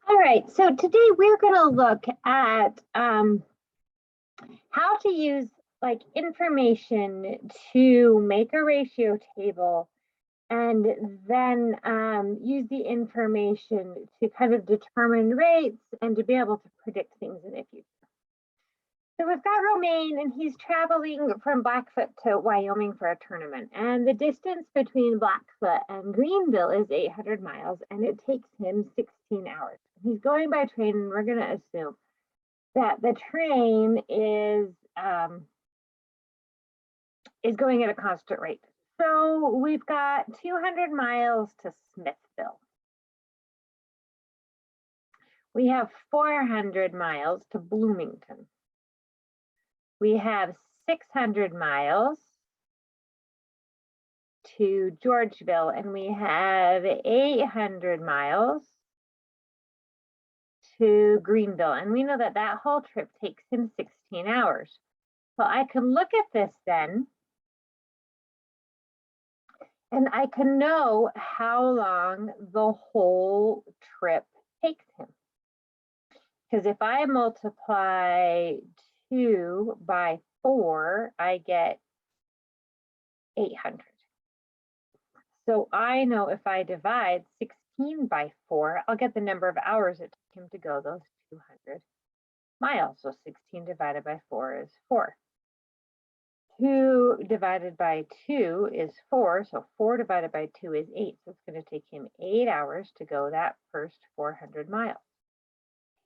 All right, so today we're going to look at how to use like information to make a ratio table and then use the information to kind of determine rates and to be able to predict things in the future. So we've got Romain, and he's traveling from Blackfoot to Wyoming for a tournament. And the distance between Blackfoot and Greenville is 800 miles, and it takes him 16 hours. He's going by train, and we're going to assume that the train is going at a constant rate. So we've got 200 miles to Smithville. We have 400 miles to Bloomington. We have 600 miles to Georgeville, and we have 800 miles to Greenville. And we know that that whole trip takes him 16 hours. So I can look at this then, and I can know how long the whole trip takes him. Because if I multiply 2 by 4, I get 800. So I know if I divide 16 by 4, I'll get the number of hours it took him to go those 200 miles. So 16 divided by 4 is 4. 2 divided by 2 is 4. So 4 divided by 2 is 8. So it's going to take him 8 hours to go that first 400 miles.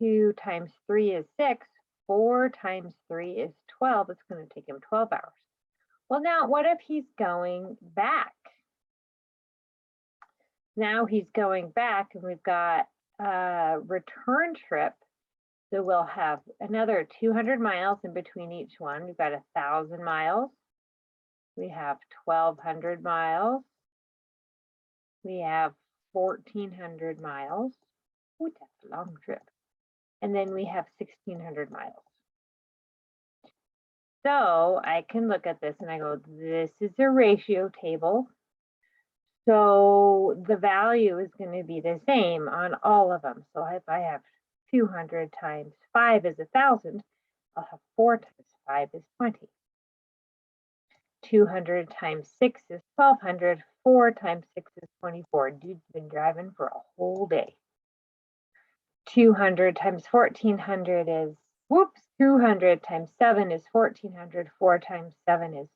2 times 3 is 6. 4 times 3 is 12. It's going to take him 12 hours. Well, now what if he's going back? Now he's going back, and we've got a return trip. So we'll have another 200 miles in between each one. We've got 1,000 miles. We have 1,200 miles. We have 1,400 miles. Ooh, that's a long trip. And then we have 1,600 miles. So I can look at this and I go, this is a ratio table. So the value is going to be the same on all of them. So if I have 200 times 5 is 1,000, I'll have 4 times 5 is 20. 200 times 6 is 1,200. 4 times 6 is 24. Dude's been driving for a whole day. 200 times 1,400 is, 200 times 7 is 1,400. 4 times 7 is,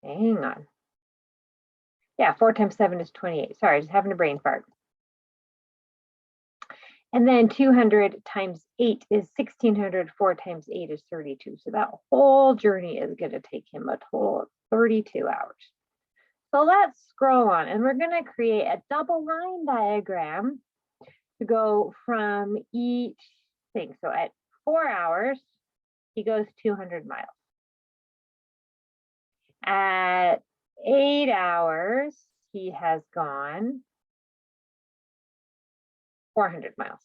hang on. Yeah, 4 times 7 is 28. Sorry, just having a brain fart. And then 200 times 8 is 1,600. 4 times 8 is 32. So that whole journey is going to take him a total of 32 hours. So let's scroll on, and we're going to create a double line diagram to go from each thing. So at 4 hours, he goes 200 miles. At 8 hours, he has gone 400 miles.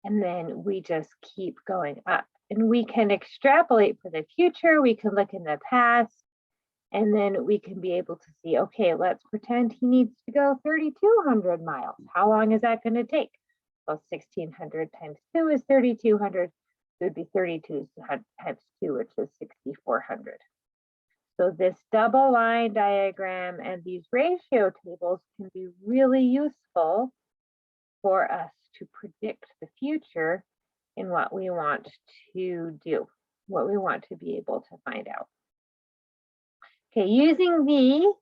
And then we just keep going up. And we can extrapolate for the future. We can look in the past. And then we can be able to see, okay, let's pretend he needs to go 3,200 miles. How long is that going to take? Well, 1,600 times 2 is 3,200. It would be 32 times 2, which is 6,400. So this double line diagram and these ratio tables can be really useful for us to predict the future in what we want to do, what we want to be able to find out. Okay, using the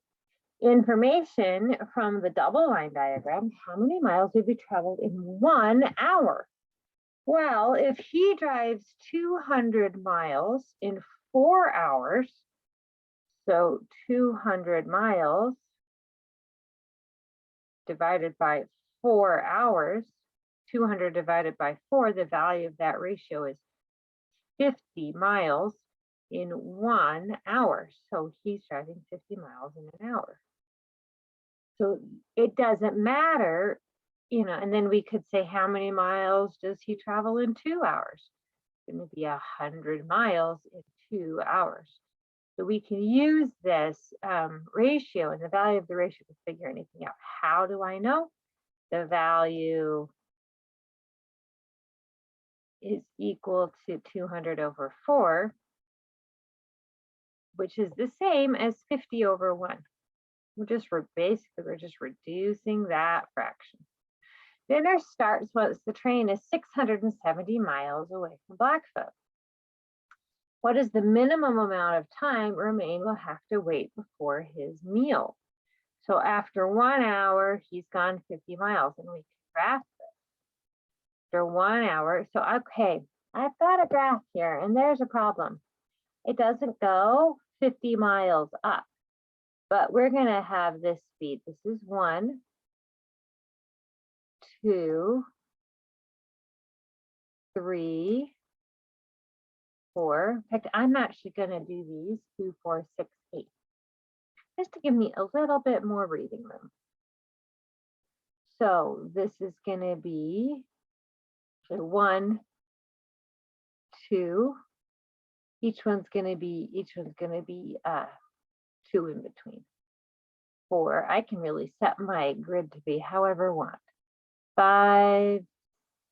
information from the double line diagram, how many miles would be traveled in 1 hour? Well, if he drives 200 miles in 4 hours, so 200 miles divided by 4 hours, 200 divided by 4, the value of that ratio is 50 miles in 1 hour. So he's driving 50 miles in an hour. So it doesn't matter, and then we could say, how many miles does he travel in 2 hours? going to be 100 miles in 2 hours. So we can use this ratio and the value of the ratio to figure anything out. How do I know? The value is equal to 200 over 4, which is the same as 50 over 1. We're just reducing that fraction. Dinner starts once the train is 670 miles away from Blackfoot. What is the minimum amount of time Romain will have to wait before his meal? So after 1 hour, he's gone 50 miles, and we can graph this. After 1 hour, so okay, I've got a graph here, and there's a problem. It doesn't go 50 miles up, but we're going to have this speed. This is 1, 2, 3, 4. In fact, I'm actually going to do these 2, 4, 6, 8, just to give me a little bit more breathing room. So this is going to be 1, 2. Each one's going to be 2 in between. 4. I can really set my grid to be however I want. 5,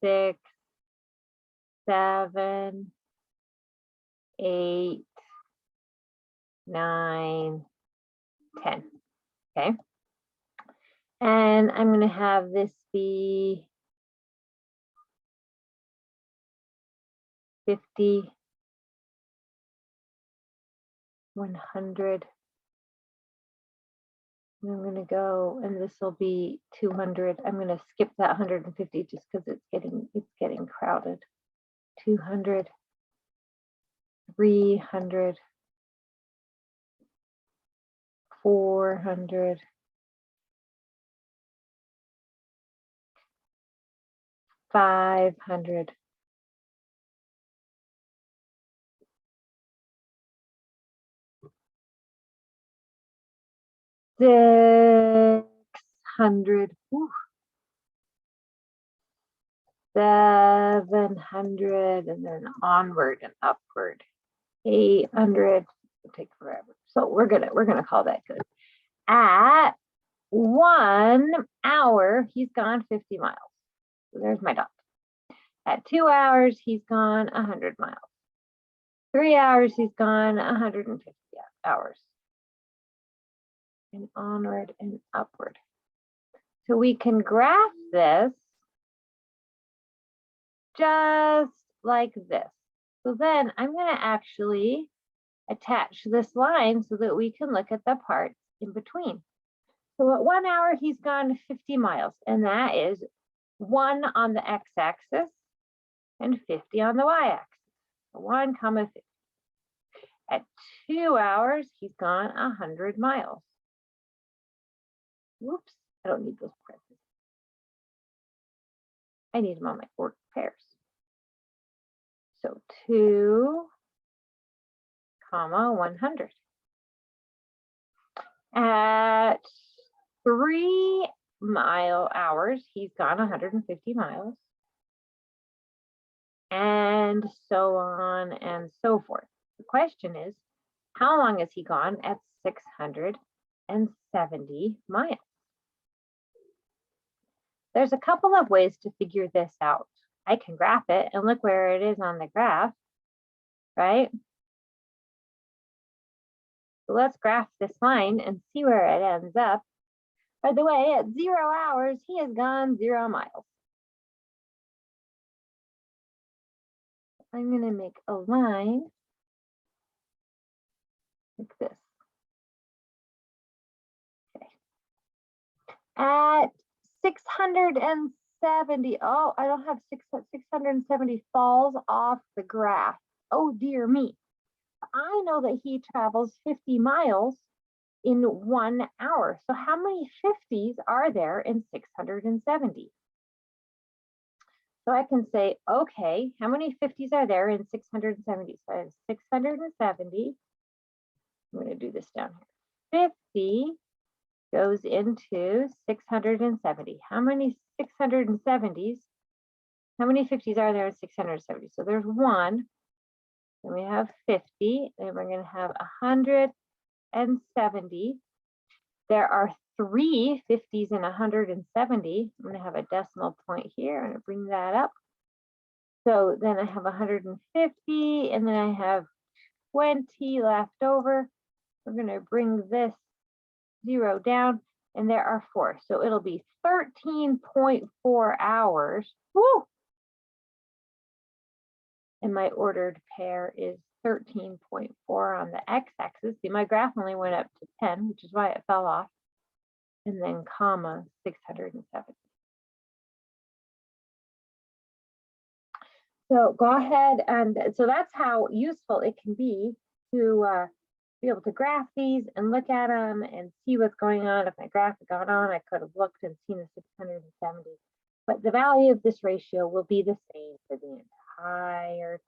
6, 7, 8, 9, 10. Okay. And I'm going to have this be 50, 100. And I'm going to go, and this will be 200. I'm going to skip that 150 just because it's getting crowded. 200, 300, 400, 500, 600, 700, and then onward and upward. 800. It'll take forever. So we're gonna call that good. At 1 hour, he's gone 50 miles. So there's my dot. At 2 hours, he's gone 100 miles. 3 hours, he's gone 150 hours. And onward and upward. So we can graph this just like this. So then I'm going to actually attach this line so that we can look at the parts in between. So at 1 hour, he's gone 50 miles, and that is 1 on the x-axis and 50 on the y-axis. 1, 50. At 2 hours, he's gone 100 miles. Whoops, I don't need those parentheses. I need them on my ordered pairs. So 2, 100. At 3 hours, he's gone 150 miles. And so on and so forth. The question is, how long has he gone at 670 miles? There's a couple of ways to figure this out. I can graph it and look where it is on the graph, right? So let's graph this line and see where it ends up. By the way, at 0 hours, he has gone 0 miles. I'm going to make a line like this. Okay. At 670, oh, I don't have 670 falls off the graph. Oh, dear me. I know that he travels 50 miles in 1 hour. So how many 50s are there in 670? So I can say, okay, how many 50s are there in 670? So I have 670. I'm going to do this down here. 50 goes into 670. How many 670s? how many 50s are there in 670? So there's 1, then we have 50, then we're going to have 170. There are 3 50s in 170. I'm going to have a decimal point here. I'm going to bring that up. So then I have 150, and then I have 20 left over. We're going to bring this 0 down, and there are 4. So it'll be 13.4 hours. Woo! And my ordered pair is 13.4 on the x-axis. See, my graph only went up to 10, which is why it fell off. And then comma 670. So go ahead, and so that's how useful it can be to be able to graph these and look at them and see what's going on. If my graph had gone on, I could have looked and seen the 670. But the value of this ratio will be the same for the entire